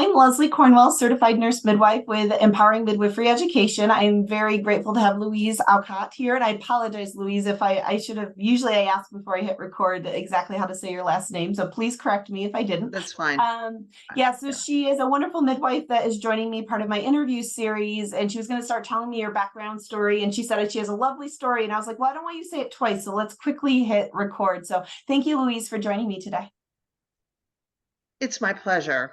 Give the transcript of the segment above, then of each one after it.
I'm Leslie Cornwell, certified nurse midwife with Empowering Midwifery Education. I'm very grateful to have Louise Aucott here, and I apologize, Louise, if I should have. Usually, I ask before I hit record exactly how to say your last name, so please correct me if I didn't. That's fine. Yeah, so she is a wonderful midwife that is joining me part of my interview series, and she was going to start telling me her background story, and she said that she has a lovely story, and I was like, well, I don't want you to say it twice, so let's quickly hit record. So thank you, Louise, for joining me today. It's my pleasure.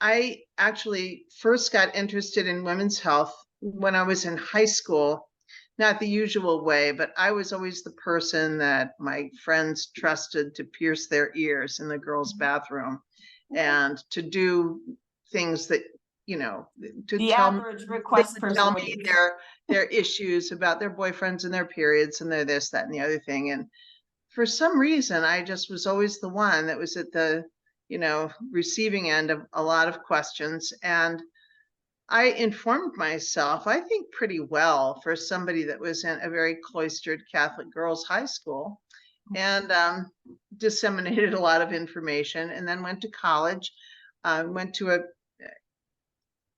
I actually first got interested in women's health when I was in high school, not the usual way, but I was always the person that my friends trusted to pierce their ears in the girls' bathroom and to do things that, to The tell me, average they request would tell person me would. their issues about their boyfriends and their periods and their this, that, and the other thing. And for some reason, I just was always the one that was at the, receiving end of a lot of questions. And I informed myself, I think, pretty well for somebody that was in a very cloistered Catholic girls' high school, and disseminated a lot of information, and then went to college. I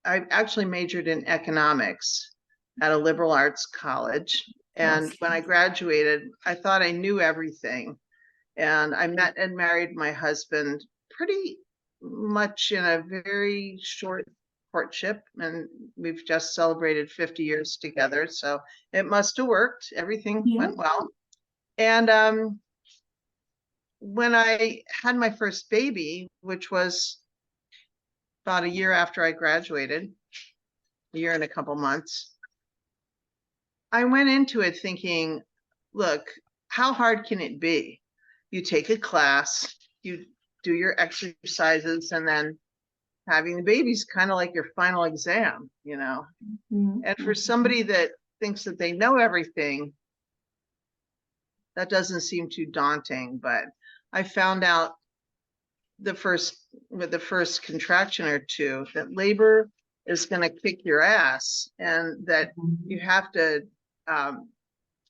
actually majored in economics at a liberal arts college. And when I graduated, I thought I knew everything. And I met and married my husband pretty much in a very short courtship. And we've just celebrated 50 years together. So it must have worked. Everything went well. And when I had my first baby, which was about a year after I graduated, a year and a couple months, I went into it thinking, look, how hard can it be? You take a class, you do your exercises, and then having the baby's kind of like your final exam, And for somebody that thinks that they know everything, that doesn't seem too daunting. But I found out with the first contraction or two that labor is going to kick your ass, and that you have to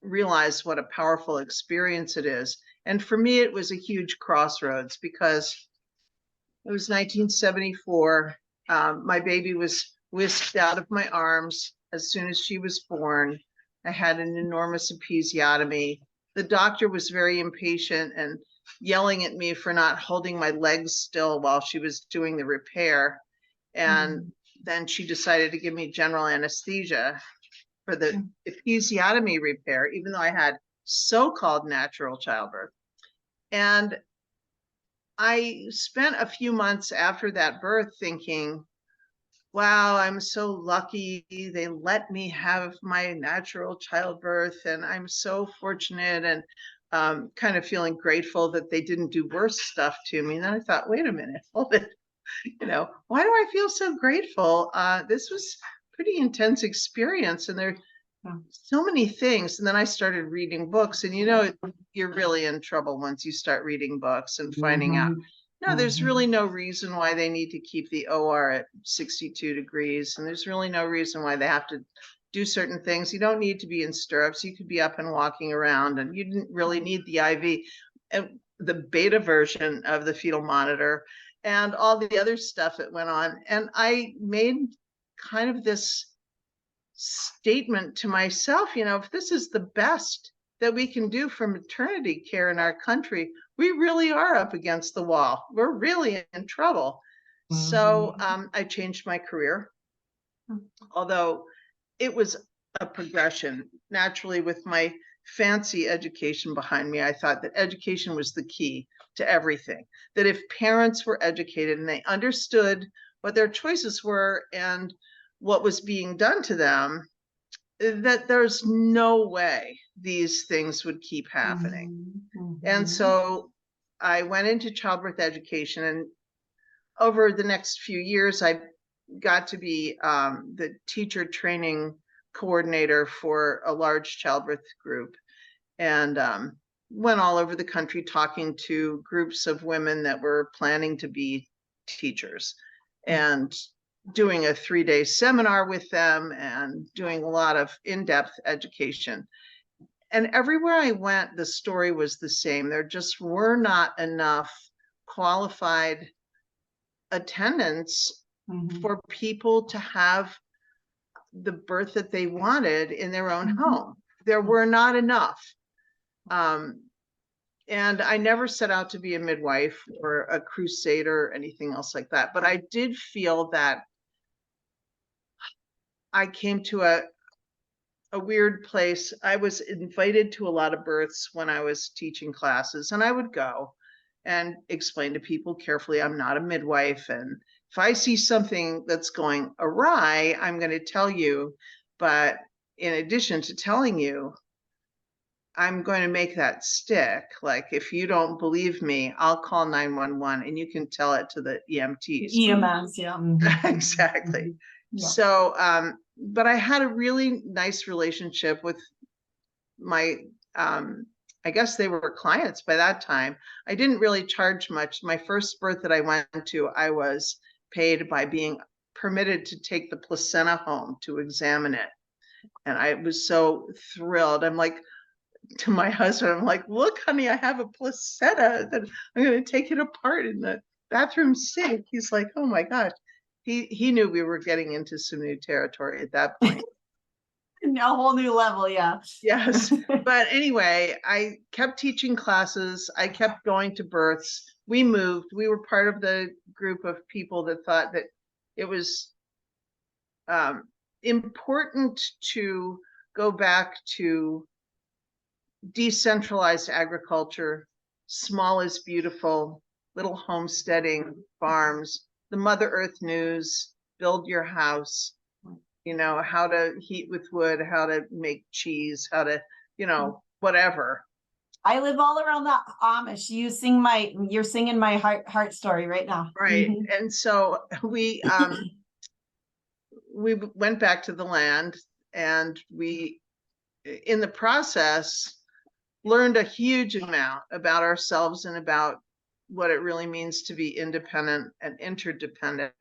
realize what a powerful experience it is. And for me, it was a huge crossroads because it was 1974. My baby was whisked out of my arms as soon as she was born. I had an enormous episiotomy. The doctor was very impatient and yelling at me for not holding my legs still while she was doing the repair. And then she decided to give me general anesthesia for the episiotomy repair, even though I had so-called natural childbirth. And I spent a few months after that birth thinking, wow, I'm so lucky they let me have my natural childbirth, and I'm so fortunate, and kind of feeling grateful that they didn't do worse stuff to me. And then I thought, wait a minute, hold it. Why do I feel so grateful? This was pretty intense experience, and there are so many things. And then I started reading books, and you're really in trouble once you start reading books and finding out, no, there's really no reason why they need to keep the OR at 62 degrees. And there's really no reason why they have to do certain things. You don't need to be in stirrups. You could be up and walking around, and you didn't really need the IV, and the beta version of the fetal monitor, and all the other stuff that went on. And I made kind of this statement to myself, if this is the best that we can do for maternity care in our country, we really are up against the wall. We're really in trouble. So I changed my career, although it was a progression. Naturally, with my fancy education behind me, I thought that education was the key to everything. That if parents were educated and they understood what their choices were and what was being done to them, that there's no way these things would keep happening. And so I went into childbirth education, and over the next few years, I got to be the teacher training coordinator for a large childbirth group, and went all over the country talking to groups of women that were planning to be teachers, and doing a 3-day seminar with them and doing a lot of in-depth education. And everywhere I went, the story was the same. There just were not enough qualified attendance Mhm. for people to have the birth that they wanted in their own Mhm. home. There were not enough. And I never set out to be a midwife or a crusader or anything else like that. But I did feel that I came to a weird place. I was invited to a lot of births when I was teaching classes, and I would go and explain to people carefully, I'm not a midwife. And if I see something that's going awry, I'm going to tell you. But in addition to telling you, I'm going to make that stick. Like, if you don't believe me, I'll call 911 and you can tell it to the EMTs. EMS, yeah. Mhm. Exactly. Mhm. Yeah. So, but I had a really nice relationship with my, I guess they were clients by that time. I didn't really charge much. My first birth that I went to, I was paid by being permitted to take the placenta home to examine it. And I was so thrilled. I'm like, to my husband, I'm like, look, honey, I have a placenta that I'm going to take it apart in the bathroom sink. He's like, oh my gosh. He knew we were getting into some new territory at that point. A whole new level, yeah. Yes. But anyway, I kept teaching classes. I kept going to births. We moved. We were part of the group of people that thought that it was important to go back to decentralized agriculture, small is beautiful, little homesteading farms, the Mother Earth news, build your house, how to heat with wood, how to make cheese, how to, whatever. I live all around the Amish. You're singing my heart story right now. Right. Mhm. And so we went back to the land, and we, in the process, learned a huge amount about ourselves and about what it really means to be independent and interdependent.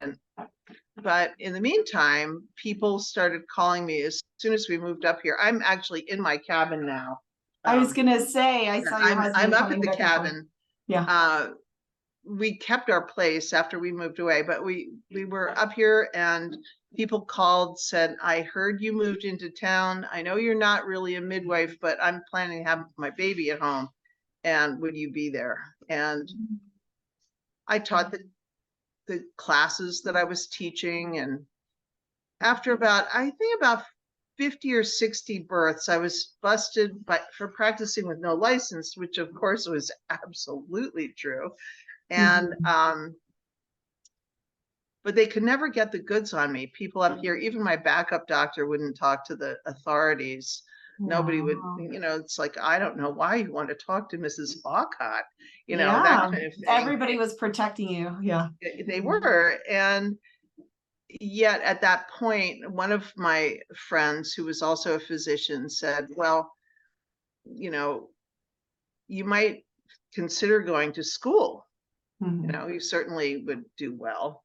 But in the meantime, people started calling me as soon as we moved up here. I'm actually in my cabin now. I was gonna say, I saw your I'm husband up at coming the back and forth. cabin. Yeah. We kept our place after we moved away, but we were up here, and people called, said, I heard you moved into town. I know you're not really a midwife, but I'm planning to have my baby at home. And would you be there? And I taught the classes that I was teaching. And after I think about 50 or 60 births, I was busted for practicing with no license, which of course was absolutely true. And but they could never get the goods on me. People up here, even my backup doctor wouldn't talk to the authorities. Nobody would, it's like, I don't know why you want to talk to Mrs. Aucott, that kind of thing. Everybody was protecting you. Yeah. They were. And yet at that point, one of my friends, who was also a physician, said, well, you might consider going to school. You certainly would do well.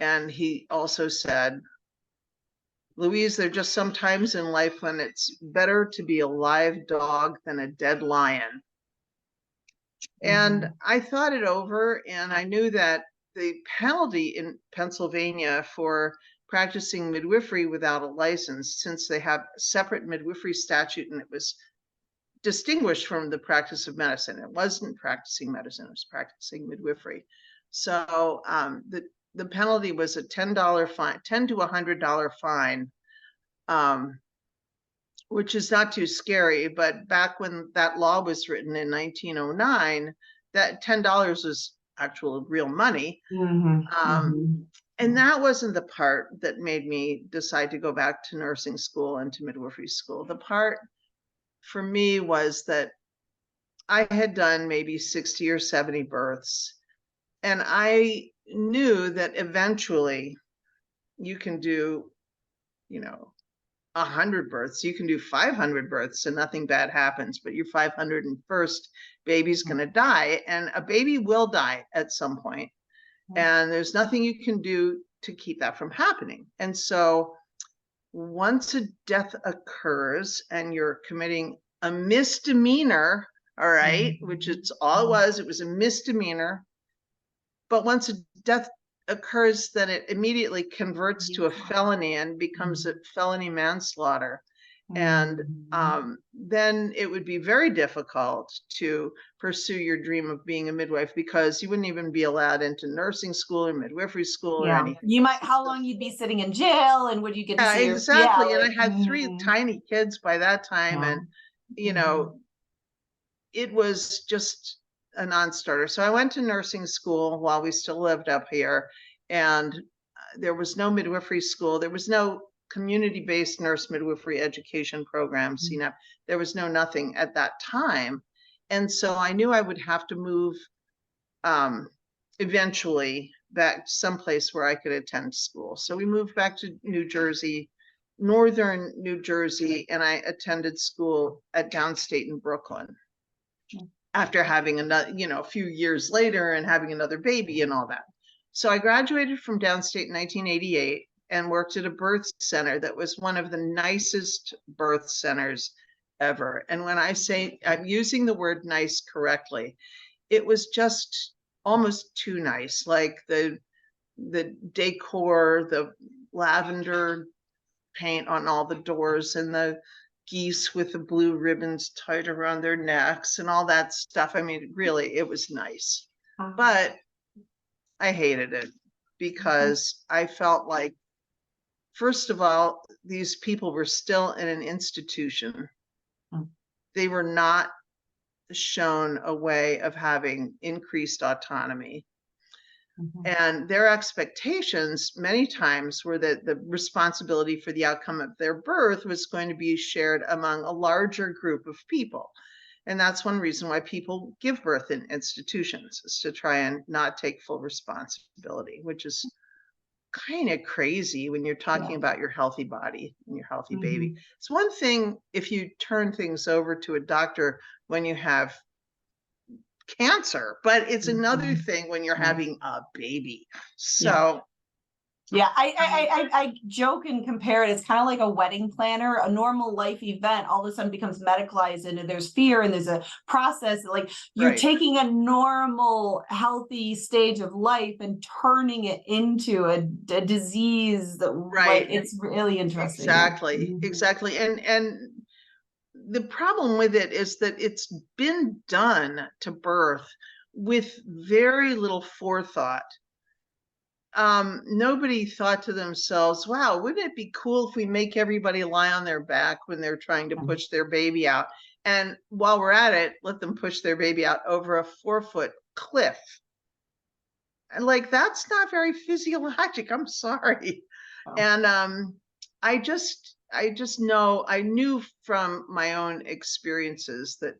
And he also said, Louise, there are just some times in life when it's better to be a live dog than a dead lion. And I thought it over, and I knew that the penalty in Pennsylvania for practicing midwifery without a license, since they have a separate midwifery statute, and it was distinguished from the practice of medicine. It wasn't practicing medicine, it was practicing midwifery. So the penalty was a $10 fine, $10 to $100 fine, which is not too scary. But back when that law was written in 1909, that $10 was actual real money. And that wasn't the part that made me decide to go back to nursing school and to midwifery school. The part for me was that I had done maybe 60 or 70 births, and I knew that eventually you can do, 100 births, you can do 500 births and nothing bad happens, but your 501st baby's going to die, and a baby will die at some point. And there's nothing you can do to keep that from happening. And so once a death occurs and you're committing a misdemeanor, all right, which it's all it was a misdemeanor. But once a death occurs, then it immediately converts to a felony and becomes a felony manslaughter. And then it would be very difficult to pursue your dream of being a midwife, because you wouldn't even be allowed into nursing school or midwifery school or anything. You might, how long you'd be sitting in jail, and would you get to see your, exactly. And I had 3 tiny kids by that time. And, you know, it was just a non-starter. So I went to nursing school while we still lived up here, and there was no midwifery school. There was no community-based nurse midwifery education programs. You know, there was nothing at that time. And so I knew I would have to move eventually back someplace where I could attend school. So we moved back to New Jersey, northern New Jersey, and I attended school at downstate in Brooklyn after having another, you know, a few years later and having another baby and all that. So I graduated from downstate in 1988 and worked at a birth center that was one of the nicest birth centers ever. And when I say I'm using the word nice correctly, it was just almost too nice. Like the decor, the lavender paint on all the doors, and the geese with the blue ribbons tied around their necks and all that stuff. I mean, really, it was nice. But I hated it because I felt like, first of all, these people were still in an institution. They were not shown a way of having increased autonomy. And their expectations many times were that the responsibility for the outcome of their birth was going to be shared among a larger group of people. And that's one reason why people give birth in institutions, is to try and not take full responsibility, which is kind of crazy when you're talking about your healthy body and your healthy baby. It's one thing if you turn things over to a doctor when you have cancer, but it's another thing when you're having a baby. So I joke and compare it. It's kind of like a wedding planner. A normal life event all of a sudden becomes medicalized, and there's fear and there's a process. Like you're taking a normal, healthy stage of life and turning it into a disease. It's really interesting. Exactly. And the problem with it is that it's been done to birth with very little forethought. Nobody thought to themselves, wow, wouldn't it be cool if we make everybody lie on their back when they're trying to push their baby out? And while we're at it, let them push their baby out over a 4-foot cliff. And like, that's not very physiologic. I'm sorry. And I knew from my own experiences that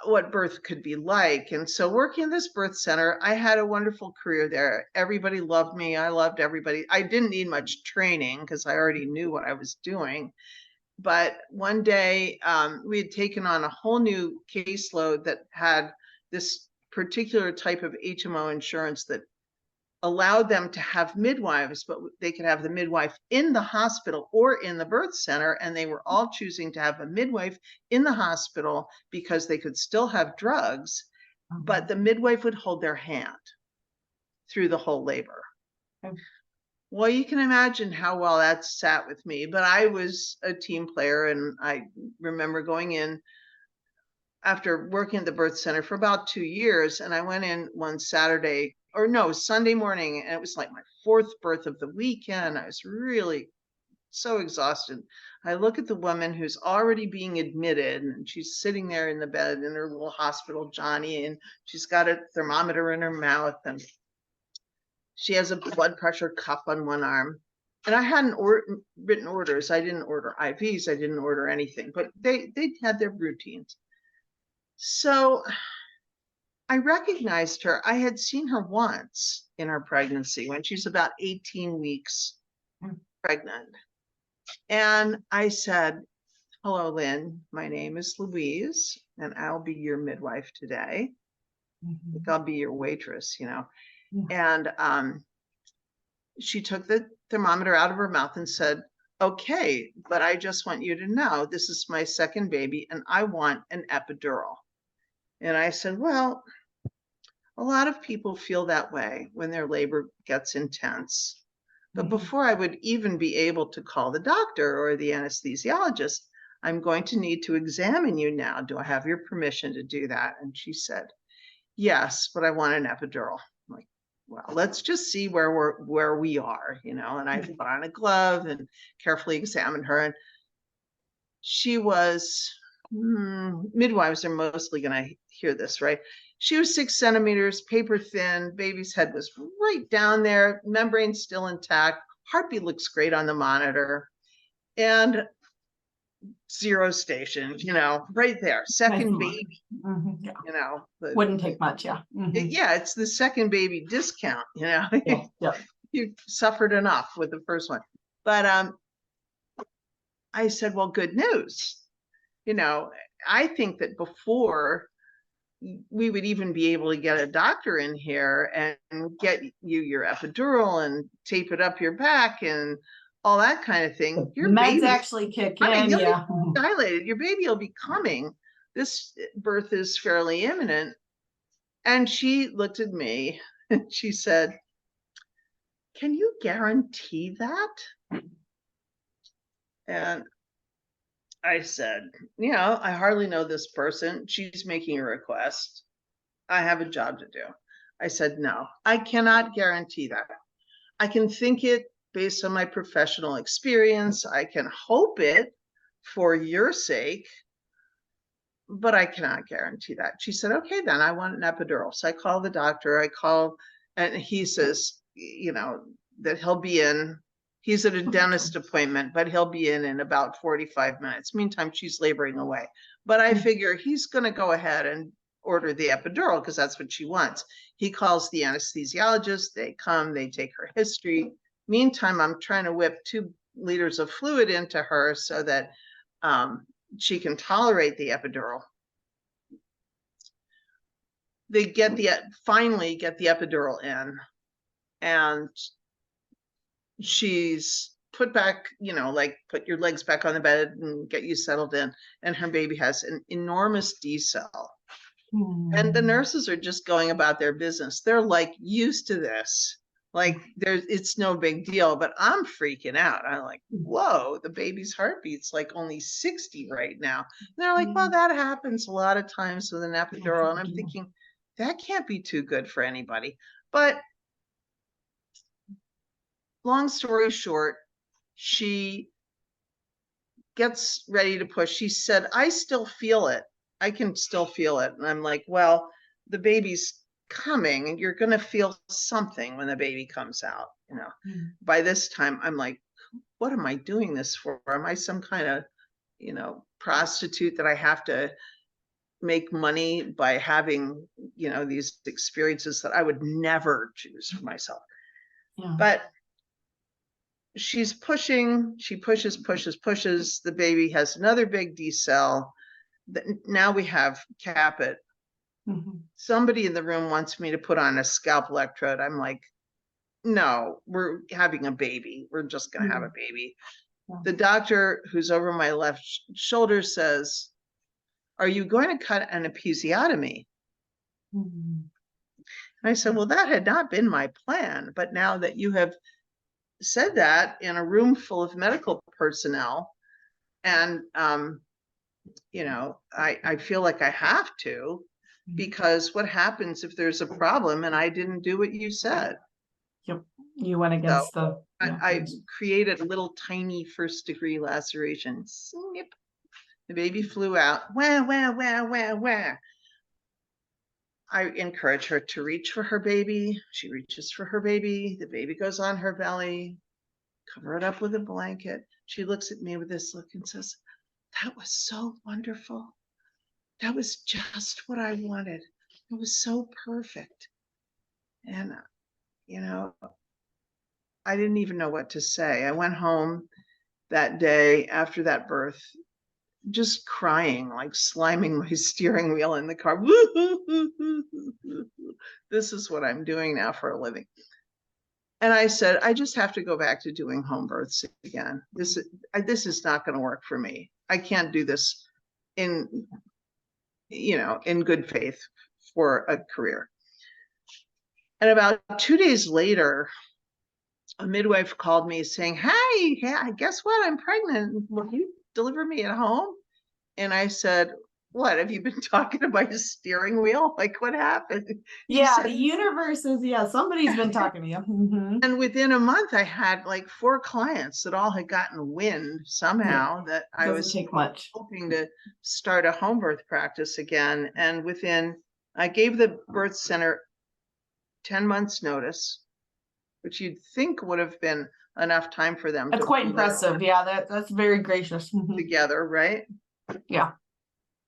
what birth could be like. And so working in this birth center, I had a wonderful career there. Everybody loved me. I loved everybody. I didn't need much training because I already knew what I was doing. But one day we had taken on a whole new caseload that had this particular type of HMO insurance that allowed them to have midwives, but they could have the midwife in the hospital or in the birth center. And they were all choosing to have a midwife in the hospital because they could still have drugs, but the midwife would hold their hand through the whole labor. Well, you can imagine how well that sat with me, but I was a team player. And I remember going in after working at the birth center for about 2 years. And I went in one Sunday morning, and it was like my 4th birth of the weekend. I was really so exhausted. I look at the woman who's already being admitted, and she's sitting there in the bed in her little hospital Johnny, and she's got a thermometer in her mouth, and she has a blood pressure cuff on one arm. And I hadn't written orders. I didn't order IVs. I didn't order anything, but they had their routines. So I recognized her. I had seen her once in her pregnancy when she's about 18 weeks pregnant. And I said, hello, Lynn, my name is Louise, and I'll be your midwife today. I'll be your waitress, you know. And she took the thermometer out of her mouth and said, okay, but I just want you to know this is my 2nd baby and I want an epidural. And I said, well, A lot of people feel that way when their labor gets intense. But before I would even be able to call the doctor or the anesthesiologist, I'm going to need to examine you now. Do I have your permission to do that? And she said, yes, but I want an epidural. I'm like, well, let's just see where we are, you know. And I put on a glove and carefully examined her. And she was, midwives are mostly going to hear this, right? She was 6 centimeters, paper thin. Baby's head was right down there, membrane still intact. Heartbeat looks great on the monitor. And 0 station, you know, right there. Second baby, Yeah. you know. Wouldn't take much, yeah. Yeah, it's the second baby discount, you know. Yeah. You suffered enough with the first one. But I said, well, good news. You know, I think that before we would even be able to get a doctor in here and get you your epidural and tape it up your back and all that kind of thing, your meds baby actually kick in. I mean, Yeah. dilated. Your baby will be coming. This birth is fairly imminent. And she looked at me and she said, can you guarantee that? And I said, you know, I hardly know this person. She's making a request. I have a job to do. I said, no, I cannot guarantee that. I can think it based on my professional experience. I can hope it for your sake, but I cannot guarantee that. She said, okay, then I want an epidural. So I call the doctor. I call, and he says, you know, that he'll be in. He's at a dentist appointment, but he'll be in about 45 minutes. Meantime, she's laboring away. But I figure he's going to go ahead and order the epidural because that's what she wants. He calls the anesthesiologist. They come, they take her history. Meantime, I'm trying to whip 2 liters of fluid into her so that she can tolerate the epidural. They finally get the epidural in, and she's put back, you know, like put your legs back on the bed and get you settled in. And her baby has an enormous D-cell. And the nurses are just going about their business. They're like used to this. Like it's no big deal, but I'm freaking out. I'm like, whoa, the baby's heartbeat's like only 60 right now. And they're like, well, that happens a lot of times with an epidural. And I'm thinking, that can't be too good for anybody. But long story short, she gets ready to push. She said, I still feel it. I can still feel it. And I'm like, well, the baby's coming and you're going to feel something when the baby comes out. You know, by this time, I'm like, what am I doing this for? Am I some kind of, you know, prostitute that I have to make money by having, you know, these experiences that I would never choose for myself? Yeah. But she's pushing, she pushes. The baby has another big D-cell. Now we have caput. Somebody in the room wants me to put on a scalp electrode. I'm like, no, we're having a baby. We're just going to have a baby. The doctor who's over my left shoulder says, are you going to cut an episiotomy? And I said, well, that had not been my plan. But now that you have said that in a room full of medical personnel, and you know, I feel like I have to, because what happens if there's a problem and I didn't do what you said? Yep. You went against I created a little tiny 1st-degree laceration. Snip. The baby flew out. Wah, wah, wah, wah, wah. I encourage her to reach for her baby. She reaches for her baby. The baby goes on her belly. Cover it up with a blanket. She looks at me with this look and says, that was so wonderful. That was just what I wanted. It was so perfect. And, you know, I didn't even know what to say. I went home that day after that birth, just crying, like sliming my steering wheel in the car. This is what I'm doing now for a living. And I said, I just have to go back to doing home births again. This is not going to work for me. I can't do this in, you know, in good faith for a career. And about 2 days later, a midwife called me saying, "Hey, yeah, guess what? I'm pregnant. Will you deliver me at home?" And I said, "What? Have you been talking to my steering wheel? Like, what happened?" She Yeah, the said, universe is, yeah, somebody's been talking to you. Mhm. and within a month, I had like 4 clients that all had gotten wind Yeah, somehow that I doesn't was take much. hoping to start a home birth practice again. And I gave the birth center 10 months notice, which you'd think would have been enough time for them That's to quite pull their impressive. Yeah, that's very gracious. Mhm. together, right? Yeah.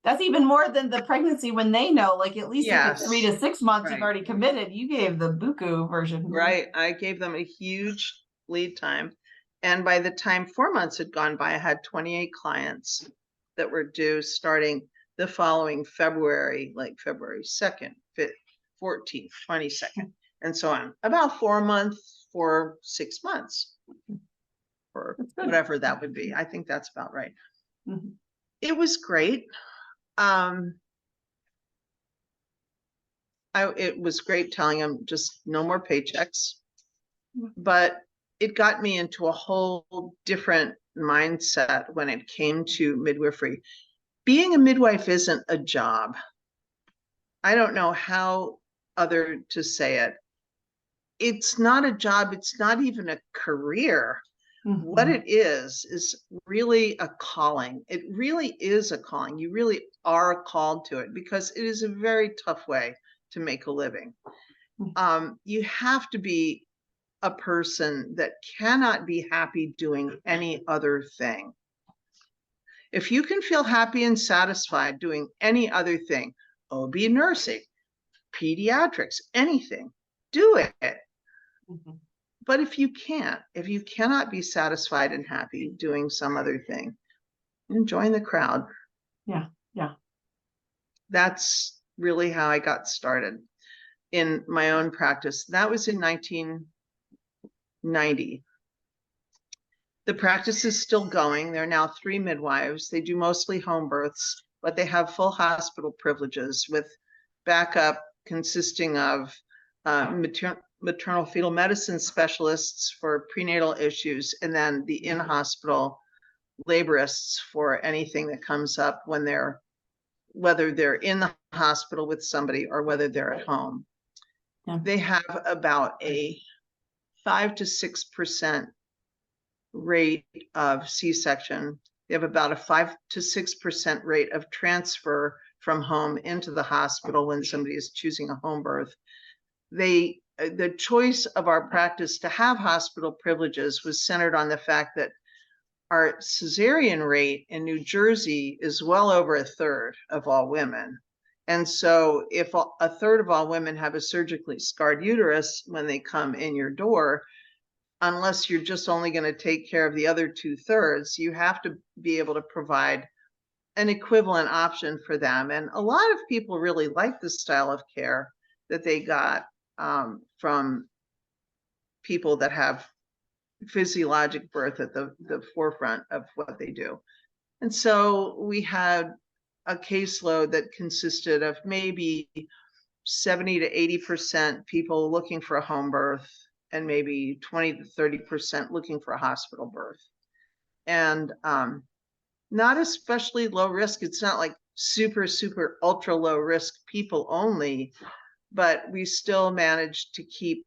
That's even more than the pregnancy when they know, like at least if it's 3 to 6 months, you've Right. already committed. You gave the buku version. Right. I gave them a huge lead time. And by the time 4 months had gone by, I had 28 clients that were due starting the following February, like February 2nd, 5th, 14th, 22nd, and so on. About 4 months for 6 months, or whatever that would be. I think that's about right. Mhm. It was great. It was great telling them just no more paychecks, but it got me into a whole different mindset when it came to midwifery. Being a midwife isn't a job. I don't know how other to say it. It's not a job. It's not even a career. What Mhm. it is really a calling. It really is a calling. You really are called to it because it is a very tough way to make a living. You have to be a person that cannot be happy doing any other thing. If you can feel happy and satisfied doing any other thing, OB nursing, pediatrics, anything, do it. Mhm. But if you cannot be satisfied and happy doing some other thing, join the crowd. Yeah. Yeah. That's really how I got started in my own practice. That was in 1990. The practice is still going. There are now 3 midwives. They do mostly home births, but they have full hospital privileges with backup consisting of maternal fetal medicine specialists for prenatal issues, and then the in-hospital laborists for anything that comes up whether they're in the hospital with somebody or whether they're at home. Yeah. They have about a 5 to 6% rate of C-section. They have about a 5 to 6% rate of transfer from home into the hospital when somebody is choosing a home birth. The choice of our practice to have hospital privileges was centered on the fact that our cesarean rate in New Jersey is well over a third of all women. And so if a third of all women have a surgically scarred uterus when they come in your door, unless you're just only going to take care of the other 2/3, you have to be able to provide an equivalent option for them. And a lot of people really like the style of care that they got from people that have physiologic birth at the forefront of what they do. And so we had a caseload that consisted of maybe 70 to 80% people looking for a home birth and maybe 20 to 30% looking for a hospital birth. And not especially low risk. It's not like super, super ultra low risk people only, but we still managed to keep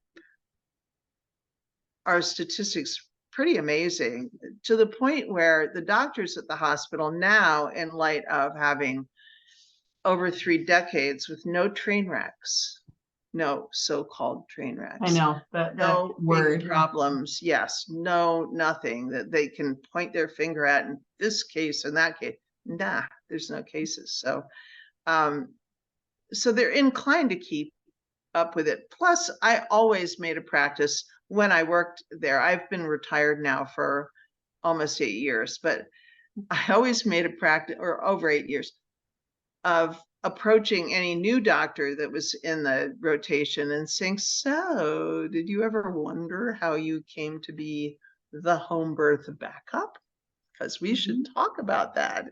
our statistics pretty amazing to the point where the doctors at the hospital now, in light of having over 3 decades with no train wrecks, no so-called train wrecks. I know that No word. big problems. Yes, no, nothing that they can point their finger at in this case and that case. Nah, there's no cases. So, so they're inclined to keep up with it. Plus, I always made a practice when I worked there. I've been retired now for almost 8 years, but I always made a practice, or over 8 years, of approaching any new doctor that was in the rotation and saying, "So, did you ever wonder how you came to be the home birth backup? Because we should talk about that,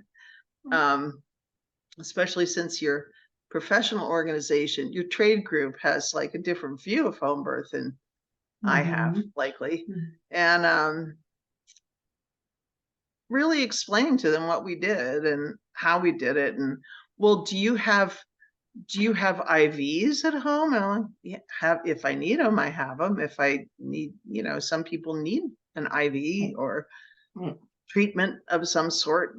especially since you're professional organization, your trade group has like a different view of home birth than I have, likely. And really explaining to them what we did and how we did it. And, well, do you have IVs at home? And I'm like, yeah, if I need them, I have them. If I need, some people need an IV or treatment of some sort,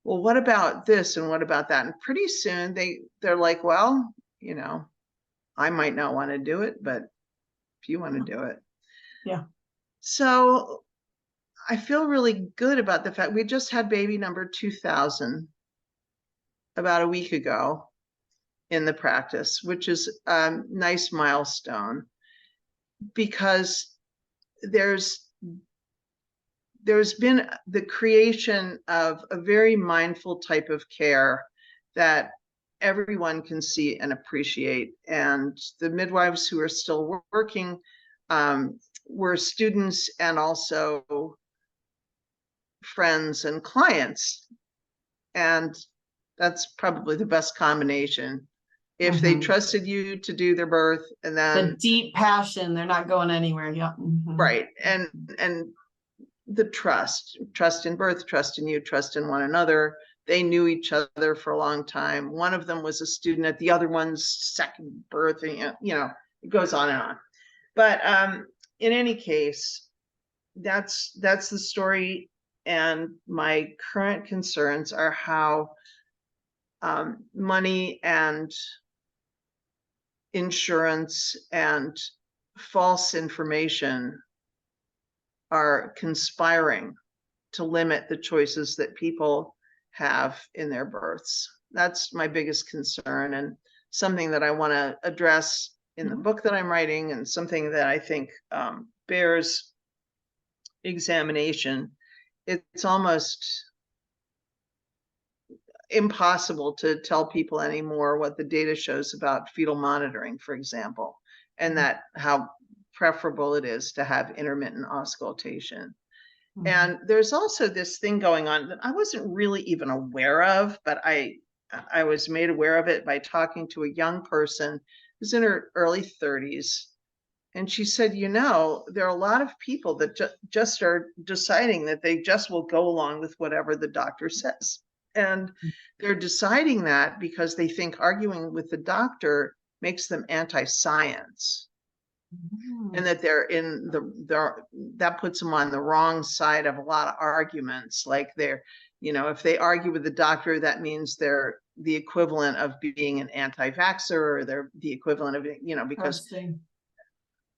well, what about this and what about that? And pretty soon they're like, well, I might not want to do it, but if you want to do it. Yeah. So I feel really good about the fact we just had baby number 2000 about a week ago in the practice, which is a nice milestone, because there's been the creation of a very mindful type of care that everyone can see and appreciate. And the midwives who are still working were students and also friends and clients. And that's probably the best combination. If they trusted you to do their birth, and then the deep passion, they're not going anywhere. Yeah. Right. And the trust in birth, trust in you, trust in one another. They knew each other for a long time. One of them was a student at the other one's second birth, and it goes on and on. But in any case, that's the story. And my current concerns are how money and insurance and false information are conspiring to limit the choices that people have in their births. That's my biggest concern, and something that I want to address in the book that I'm writing, and something that I think bears examination. It's almost impossible to tell people anymore what the data shows about fetal monitoring, for example, and that how preferable it is to have intermittent auscultation. And there's also this thing going on that I wasn't really even aware of, but I was made aware of it by talking to a young person who's in her early 30s. And she said, there are a lot of people that just are deciding that they just will go along with whatever the doctor says. And they're deciding that because they think arguing with the doctor makes them anti-science. And that that puts them on the wrong side of a lot of arguments. Like if they argue with the doctor, that means they're the equivalent of being an anti-vaxxer, or they're the equivalent of, because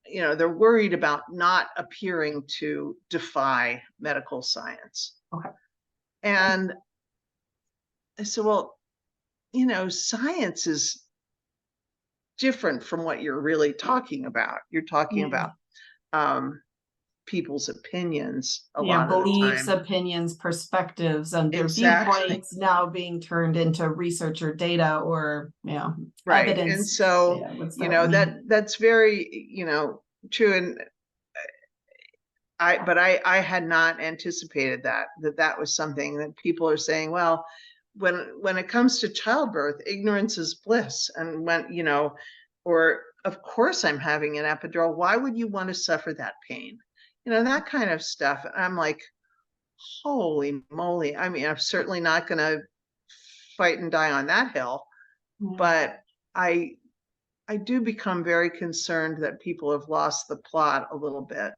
they're worried about not appearing to defy medical science. Okay. And so, well, science is different from what you're really talking about. You're talking about people's opinions a lot of the beliefs, time. opinions, perspectives, and their Exactly. viewpoints now being turned into research or data or right. evidence. And so that's very true. And I had not anticipated that was something that people are saying, well, when it comes to childbirth, ignorance is bliss. And when or of course I'm having an epidural, why would you want to suffer that pain? That kind of stuff. And I'm like, holy moly. I mean, I'm certainly not going to fight and die on that hill, but I do become very concerned that people have lost the plot a little bit.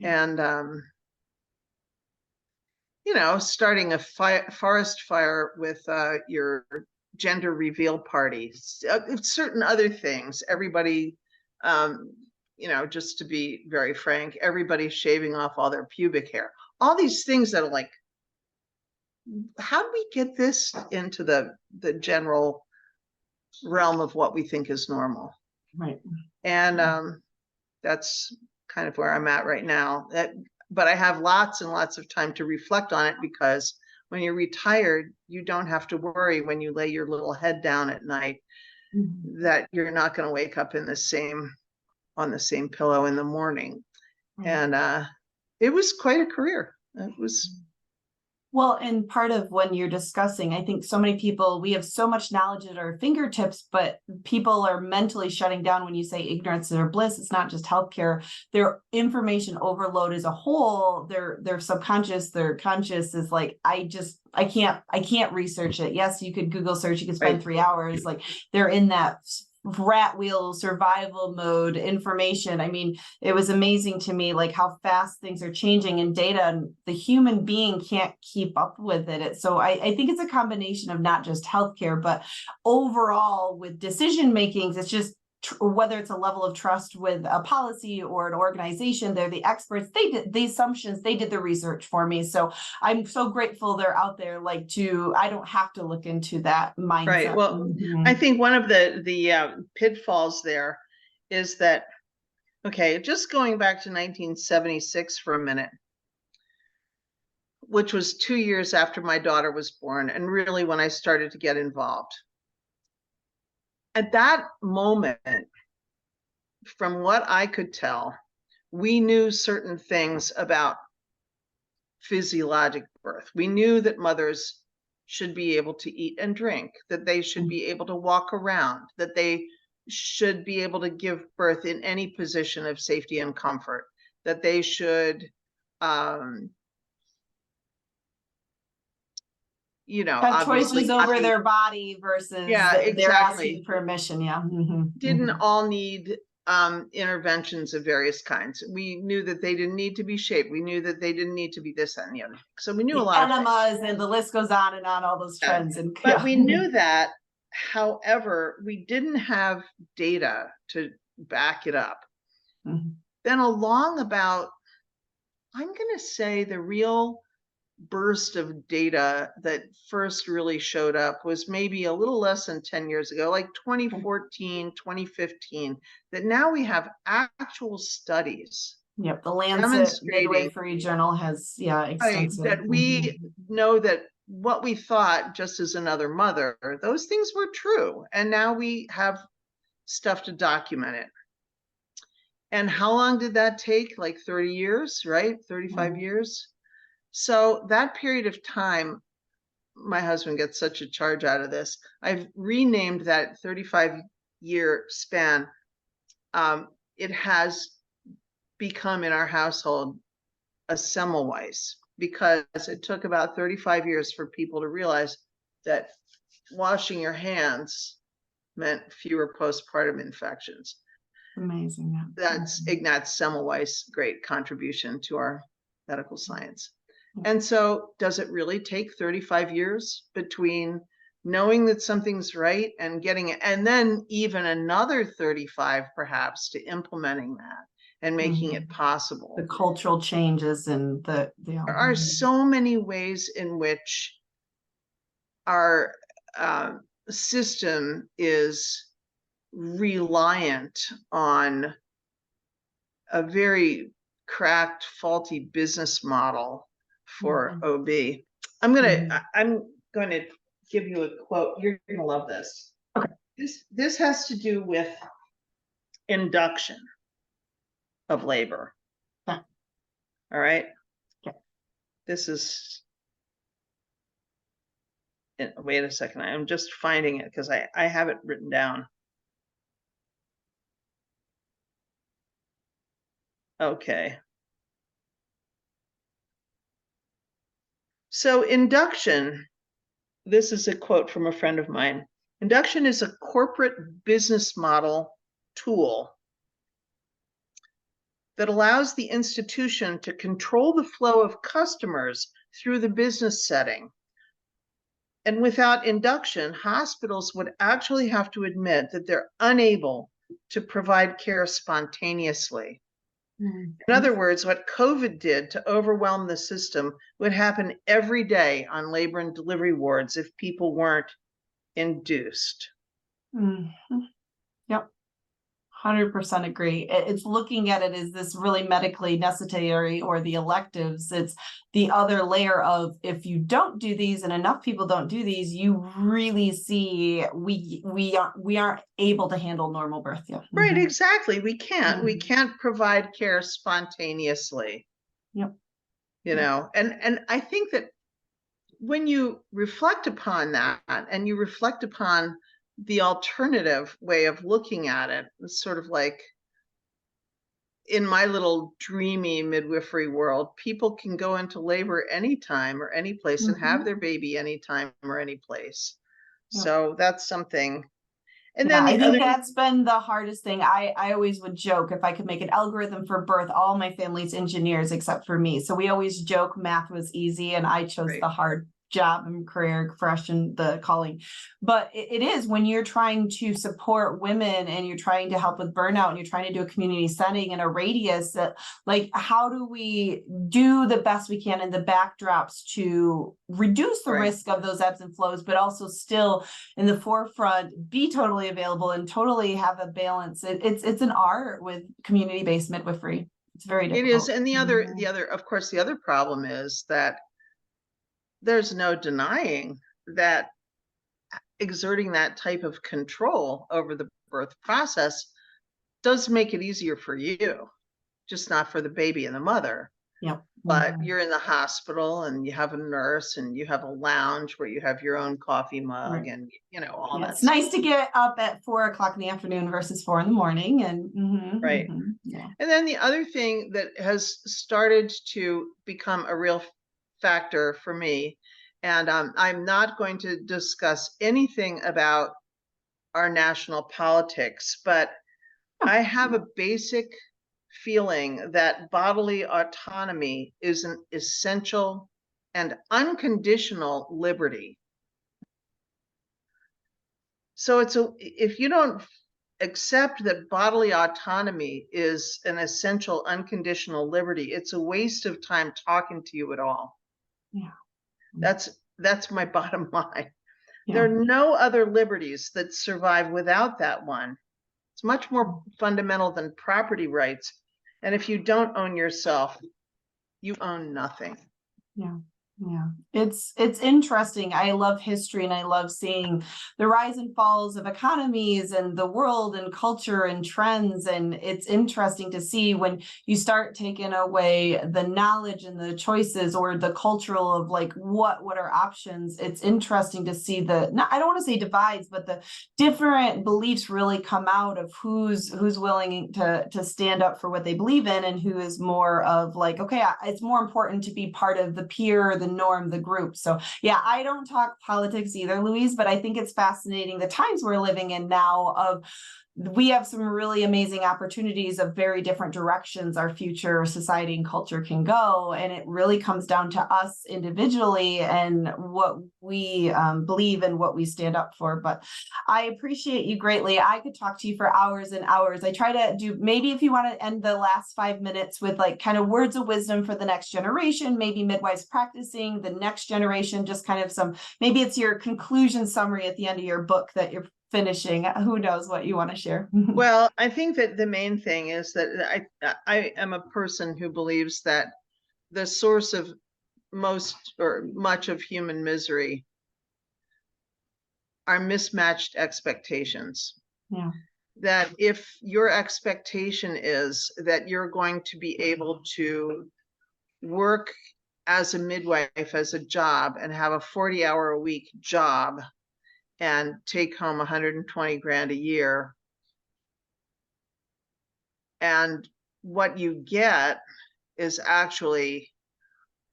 And starting a forest fire with your gender reveal party, certain other things. Everybody, just to be very frank, everybody's shaving off all their pubic hair. All these things that are like, how do we get this into the general realm of what we think is normal? Right. And that's kind of where I'm at right now. But I have lots and lots of time to reflect on it, because when you're retired, you don't have to worry when you lay your little head down at night that you're not going to wake up on the same pillow in the morning. And it was quite a career. It was Well, and part of when you're discussing, I think so many people, we have so much knowledge at our fingertips, but people are mentally shutting down when you say ignorance or bliss. It's not just healthcare. Their information overload as a whole, their subconscious, their conscious is like, I can't research it. Yes, you could Google search, you could spend Right. 3 hours. Like they're in that rat wheel survival mode information. I mean, it was amazing to me like how fast things are changing in data, and the human being can't keep up with it. So I think it's a combination of not just healthcare, but overall with decision makings. It's just whether it's a level of trust with a policy or an organization, they're the experts. They did the assumptions, they did the research for me. So I'm so grateful they're out there. Like I don't have to look into that mindset. Right. Well, I think one of the pitfalls there is that, okay, just going back to 1976 for a minute, which was 2 years after my daughter was born, and really when I started to get involved. At that moment, from what I could tell, we knew certain things about physiologic birth. We knew that mothers should be able to eat and drink, that they should be able to walk around, that they should be able to give birth in any position of safety and comfort, that they should, have choices over be, their body versus they're asking permission. Yeah. Didn't all need interventions of various kinds. We knew that they didn't need to be shaped. We knew that they didn't need to be this, that, and the other. So we knew a lot enemas, and the list goes on and on, all those trends. But we knew that. However, we didn't have data to back it up. Then along about, I'm going to say the real burst of data that first really showed up was maybe a little less than 10 years ago, like 2014, 2015, that now we have actual studies. Yep, the Lancet Midwifery journal has, extensive. That we know that what we thought just as another mother, those things were true. And now we have stuff to document it. And how long did that take? Like 30 years, right? 35 years. So that period of time, my husband gets such a charge out of this. I've renamed that 35-year span. It has become in our household a Semmelweis, because it took about 35 years for people to realize that washing your hands meant fewer postpartum infections. Amazing. Yeah. That's Ignaz Semmelweis' great contribution to our medical science. And so does it really take 35 years between knowing that something's right and getting it, and then even another 35 perhaps to implementing that and making it possible? The cultural changes and there are so many ways in which our system is reliant on a very cracked, faulty business model for OB. I'm going to give you a quote. You're going to love this. Okay. This has to do with induction of labor. Yeah. All right. Okay. This is, wait a second. I'm just finding it because I have it written down. Okay. So induction, this is a quote from a friend of mine. Induction is a corporate business model tool that allows the institution to control the flow of customers through the business setting. And without induction, hospitals would actually have to admit that they're unable to provide care spontaneously. In other words, what COVID did to overwhelm the system would happen every day on labor and delivery wards if people weren't induced. Yep. 100% agree. It's looking at it as this really medically necessary, or the electives. It's the other layer of, if you don't do these and enough people don't do these, you really see we aren't able to handle normal birth. Yeah. Right, exactly. We can't provide care spontaneously. Yep. And I think that when you reflect upon that and you reflect upon the alternative way of looking at it, it's sort of like in my little dreamy midwifery world, people can go into labor anytime or any place and have their baby anytime or any place. Yep. So that's something. And Yeah, then I the think other, that's been the hardest thing. I always would joke if I could make an algorithm for birth, all my family's engineers except for me. So we always joke math was easy and I chose right, the hard job and career fresh and the calling. But it is when you're trying to support women and you're trying to help with burnout and you're trying to do a community setting in a radius that, like, how do we do the best we can in the backdrops to reduce the right. risk of those ebbs and flows, but also still in the forefront, be totally available and totally have a balance. It's an art with community-based midwifery. It's very It difficult. is. And of course, the other problem is that there's no denying that exerting that type of control over the birth process does make it easier for you, just not for the baby and the mother. Yeah. But you're in the hospital and you have a nurse and you have a lounge where you have your own coffee mug Right. and all Yeah, that it's stuff. nice to get up at 4 o'clock in the afternoon versus 4 in the morning. And Right. yeah. And then the other thing that has started to become a real factor for me, and I'm not going to discuss anything about our national politics, but I have a basic feeling that bodily autonomy is an essential and unconditional liberty. So if you don't accept that bodily autonomy is an essential unconditional liberty, it's a waste of time talking to you at all. Yeah. That's my bottom line. Yeah. There are no other liberties that survive without that one. It's much more fundamental than property rights. And if you don't own yourself, you own nothing. Yeah. Yeah, it's interesting. I love history and I love seeing the rise and falls of economies and the world and culture and trends. And it's interesting to see when you start taking away the knowledge and the choices or the cultural of like what are options. It's interesting to see I don't want to say divides, but the different beliefs really come out of who's willing to stand up for what they believe in and who is more of like, okay, it's more important to be part of the peer, the norm, the group. So yeah, I don't talk politics either, Louise, but I think it's fascinating the times we're living in now of we have some really amazing opportunities of very different directions our future society and culture can go. And it really comes down to us individually and what we believe and what we stand up for. But I appreciate you greatly. I could talk to you for hours and hours. I try to do, maybe if you want to end the last 5 minutes with like kind of words of wisdom for the next generation, maybe midwives practicing, the next generation, just kind of some, maybe it's your conclusion summary at the end of your book that you're finishing. Who knows what you want to share? Well, I think that the main thing is that I am a person who believes that the source of most or much of human misery are mismatched expectations. Yeah. That if your expectation is that you're going to be able to work as a midwife as a job and have a 40-hour-a-week job and take home 120 grand a year, and what you get is actually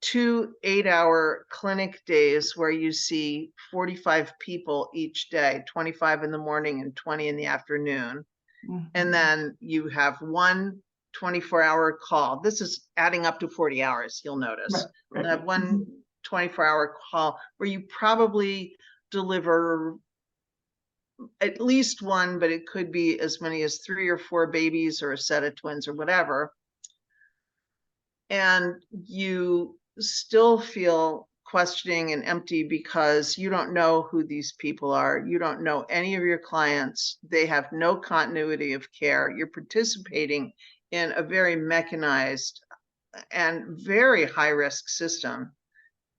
2 8-hour clinic days where you see 45 people each day, 25 in the morning and 20 in the afternoon. And then you have one 24-hour call. This is adding up to 40 hours, you'll notice. Right. One 24-hour call where you probably deliver at least one, but it could be as many as 3 or 4 babies or a set of twins or whatever. And you still feel questioning and empty because you don't know who these people are. You don't know any of your clients. They have no continuity of care. You're participating in a very mechanized and very high risk system.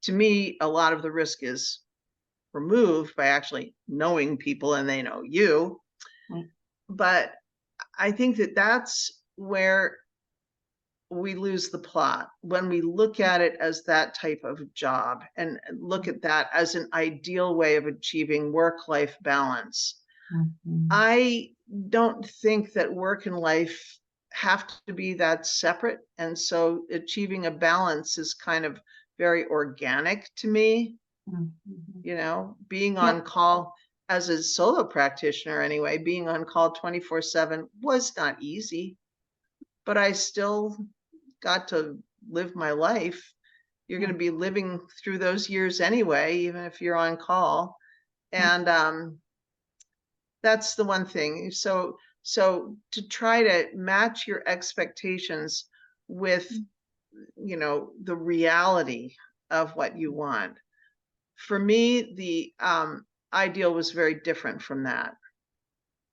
To me, a lot of the risk is removed by actually knowing people and they know you. But I think that that's where we lose the plot when we look at it as that type of job and look at that as an ideal way of achieving work-life balance. I don't think that work and life have to be that separate. And so achieving a balance is kind of very organic to me. You know, being on call as a solo practitioner anyway, being on call 24/7 was not easy, but I still got to live my life. You're going to be living through those years anyway, even if you're on call. And that's the one thing. So to try to match your expectations with, you know, the reality of what you want. For me, the ideal was very different from that.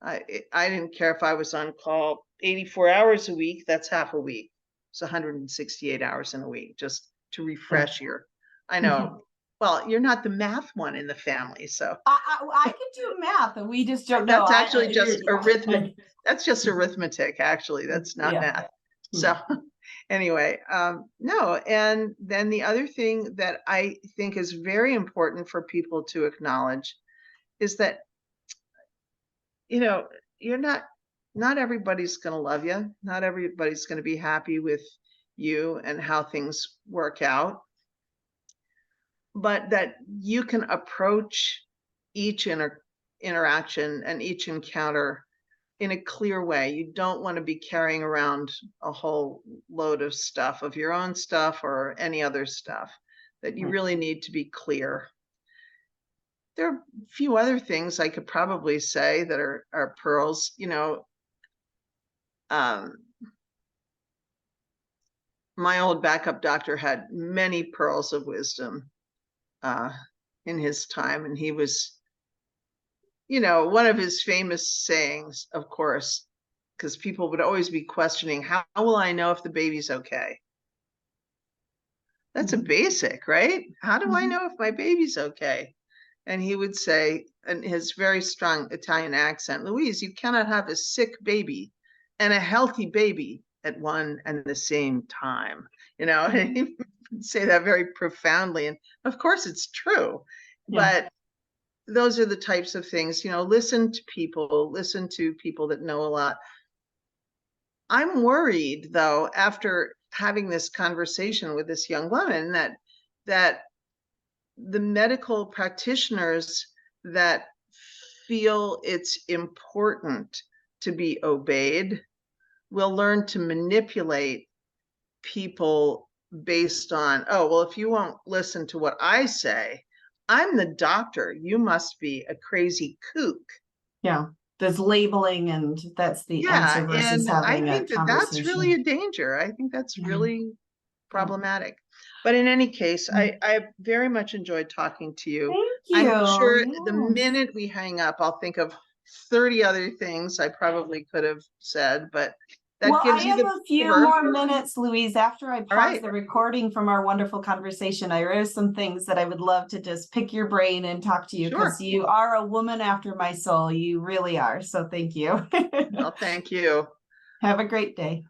I didn't care if I was on call 84 hours a week, that's half a week. It's 168 hours in a week, just to refresh your, I know, well, you're not the math one in the family, so. I can do math, and we just don't know. That's actually just arithmetic. That's just arithmetic, actually. That's not math. So anyway, no. And then the other thing that I think is very important for people to acknowledge is that, you know, you're not everybody's going to love you. Not everybody's going to be happy with you and how things work out. But that you can approach each interaction and each encounter in a clear way. You don't want to be carrying around a whole load of stuff, of your own stuff or any other stuff, that you really need to be clear. There are a few other things I could probably say that are pearls, you know. My old backup doctor had many pearls of wisdom in his time, and he was, you know, one of his famous sayings, of course, because people would always be questioning, how will I know if the baby's okay? That's a basic, right? How do I know if my baby's okay? And he would say, in his very strong Italian accent, Louise, you cannot have a sick baby and a healthy baby at one and the same time. You know, and he would say that very profoundly. And of course it's true, but those are the types of things, you know, listen to people that know a lot. I'm worried, though, after having this conversation with this young woman, that the medical practitioners that feel it's important to be obeyed will learn to manipulate people based on, oh, well, if you won't listen to what I say, I'm the doctor, you must be a crazy kook. Yeah, there's labeling, and that's the answer versus and I having a think that that's really conversation. a danger. I think that's really problematic. But in any case, I very much enjoyed talking to you. Thank I'm sure the you. minute we hang up, I'll think of 30 other things I probably could have said, but that Well, I gives you have the a few flavor. more minutes, Louise. After I pause right. the recording from our wonderful conversation, I wrote some things that I would love to just pick your brain and talk to you, because Sure. you are a woman after my soul. You really are. So thank you. Well, thank you. Have a great day.